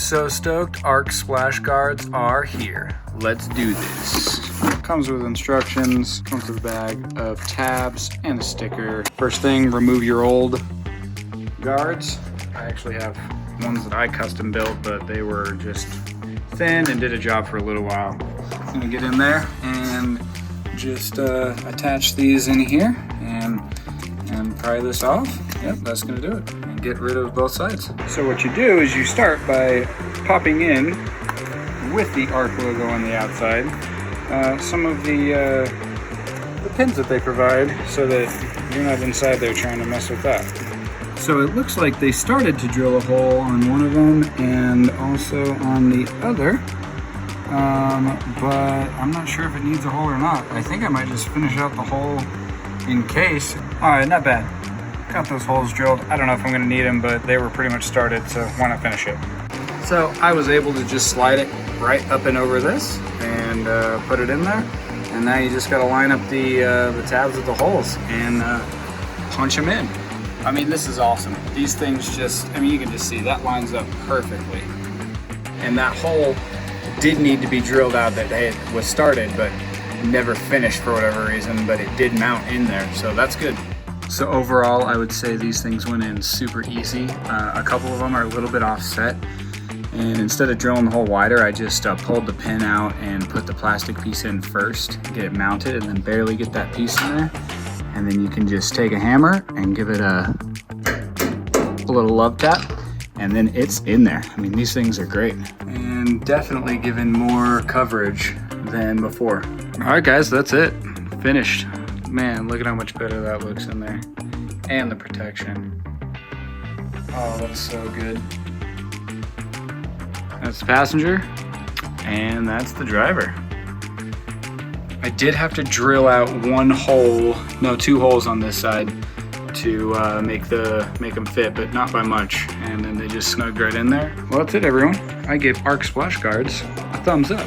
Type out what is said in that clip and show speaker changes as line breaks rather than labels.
So stoked arc splash guards are here. Let's do this. Comes with instructions, comes with a bag of tabs and a sticker. First thing, remove your old guards. I actually have ones that I custom built, but they were just thin and did a job for a little while. I'm gonna get in there and just attach these in here and pry this off. Yep, that's gonna do it. And get rid of both sides. So what you do is you start by popping in with the ARC logo on the outside some of the pins that they provide so that you're not inside there trying to mess with that. So it looks like they started to drill a hole on one of them and also on the other, but I'm not sure if it needs a hole or not. I think I might just finish out the hole in case. All right, not bad. Got those holes drilled. I don't know if I'm gonna need them, but they were pretty much started, so why not finish it? So I was able to just slide it right up and over this and put it in there. And now you just gotta line up the tabs with the holes and punch them in. I mean, this is awesome. These things just, I mean, you can just see that lines up perfectly. And that hole did need to be drilled out that was started, but never finished for whatever reason, but it did mount in there, so that's good. So overall, I would say these things went in super easy. A couple of them are a little bit offset, and instead of drilling the hole wider, I just pulled the pin out and put the plastic piece in first, get it mounted, and then barely get that piece in there. And then you can just take a hammer and give it a little love tap, and then it's in there. I mean, these things are great. And definitely given more coverage than before. All right, guys, that's it. Finished. Man, look at how much better that looks in there. And the protection. Oh, that's so good. That's the passenger, and that's the driver. I did have to drill out two holes on this side to make them fit, but not by much. And then they just snugged right in there. Well, that's it, everyone. I give Arc Splash Guards a thumbs up.